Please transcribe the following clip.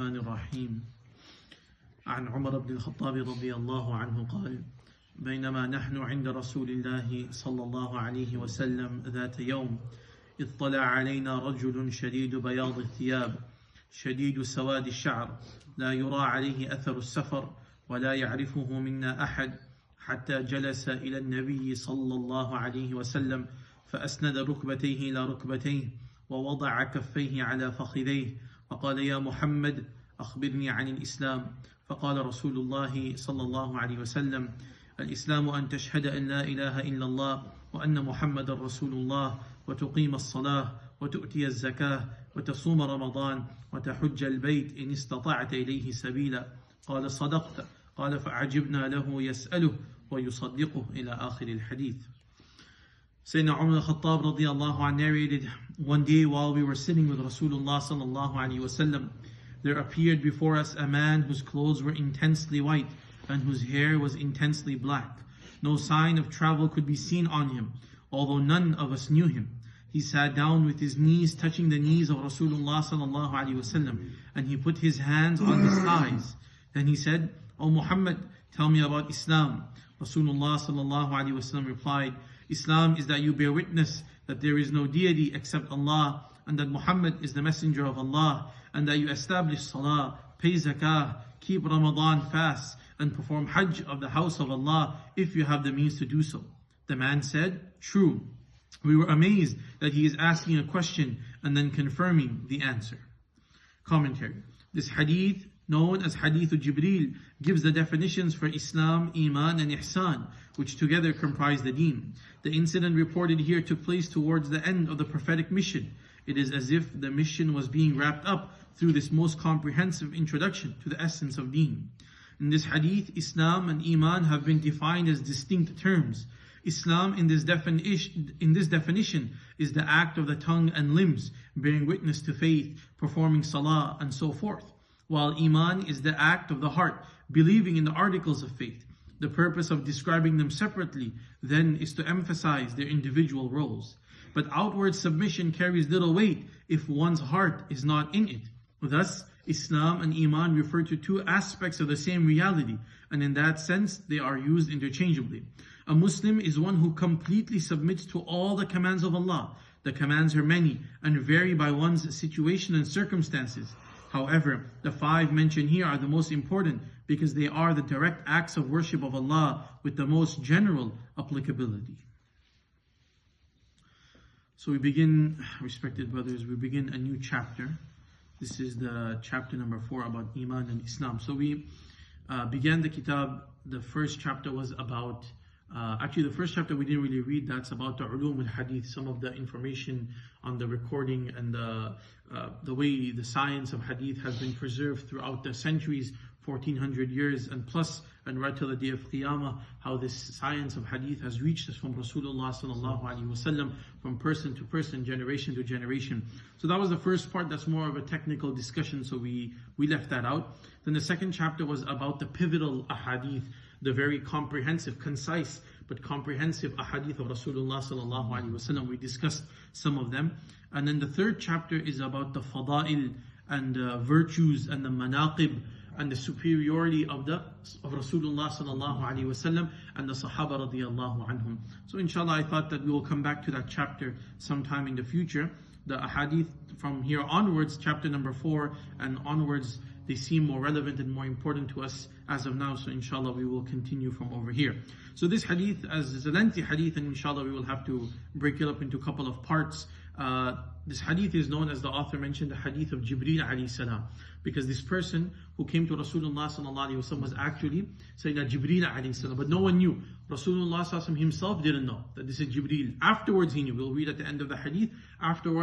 الرحمن الرحيم. عن عمر بن الخطاب رضي الله عنه قال: بينما نحن عند رسول الله صلى الله عليه وسلم ذات يوم اطلع علينا رجل شديد بياض الثياب شديد سواد الشعر لا يرى عليه أثر السفر ولا يعرفه منا أحد، حتى جلس إلى النبي صلى الله عليه وسلم فأسند ركبتيه إلى ركبتيه ووضع كفيه على فخذيه وقال: يا محمد أخبرني عن الإسلام. فقال رسول الله صلى الله عليه وسلم: الإسلام أن تشهد أن لا إله إلا الله وأن محمد رسول الله وتقيم الصلاة وتؤتي الزكاة وتصوم رمضان وتحج البيت إن استطعت إليه سبيلا. قال: صدقت. قال: فأعجبنا له يسأله ويصدقه إلى آخر الحديث. Sayyidina Umar al-Khattab radiallahu anh narrated, one day while we were sitting with Rasulullah sallallahu alaihi wasallam, there appeared before us a man whose clothes were intensely white and whose hair was intensely black. No sign of travel could be seen on him, although none of us knew him. He sat down with his knees touching the knees of Rasulullah sallallahu alaihi wasallam, and he put his hands on his thighs. Then he said, "O Muhammad, tell me about Islam." Rasulullah sallallahu alaihi wasallam replied, "Islam is that you bear witness that there is no deity except Allah, and that Muhammad is the messenger of Allah, and that you establish salah, pay zakah, keep Ramadan fast, and perform hajj of the house of Allah if you have the means to do so." The man said, "True." We were amazed that he is asking a question and then confirming the answer. Commentary. This hadith, known as Hadith Jibreel, gives the definitions for Islam, Iman and Ihsan, which together comprise the deen. The incident reported here took place towards the end of the prophetic mission. It is as if the mission was being wrapped up through this most comprehensive introduction to the essence of deen. In this hadith, Islam and Iman have been defined as distinct terms. Islam in this definition is the act of the tongue and limbs, bearing witness to faith, performing salah and so forth, while Iman is the act of the heart, believing in the articles of faith. The purpose of describing them separately then is to emphasize their individual roles. But outward submission carries little weight if one's heart is not in it. Thus, Islam and Iman refer to two aspects of the same reality, and in that sense they are used interchangeably. A Muslim is one who completely submits to all the commands of Allah. The commands are many and vary by one's situation and circumstances. However, the five mentioned here are the most important because they are the direct acts of worship of Allah with the most general applicability. So we begin, respected brothers, we begin a new chapter. This is the chapter number 4 about Iman and Islam. So we began the kitab. The first chapter was about, actually the first chapter we didn't really read. That's about the ulum al-hadith, some of the information on the recording and the way the science of hadith has been preserved throughout the centuries, 1400 years and plus, and right till the day of Qiyamah, how this science of hadith has reached us from Rasulullah sallallahu alaihi wasallam, from person to person, generation to generation. So that was the first part. That's more of a technical discussion, so we left that out. Then the second chapter was about the pivotal ahadith, the very comprehensive, concise but comprehensive ahadith of Rasulullah sallallahu alaihi wasallam. We discussed some of them. And then the third chapter is about the fada'il and virtues and the manaqib and the superiority of Rasulullah sallallahu alaihi wasallam and the Sahaba radiyallahu anhum. So inshallah, I thought that we will come back to that chapter sometime in the future. The ahadith from here onwards, chapter number 4 and onwards, they seem more relevant and more important to us as of now. So inshallah, we will continue from over here. So this hadith, as is a lengthy hadith, and inshallah we will have to break it up into a couple of parts. This hadith is known, as the author mentioned, the hadith of Jibreel alayhi salam, because this person who came to Rasulullah sallallahu alaihi wasallam was actually Sayyidina Jibreel alayhi salam, but no one knew. Rasulullah sallallahu alaihi wasallam himself didn't know that this is Jibreel. Afterwards he knew. We'll read at the end of the hadith. Afterwards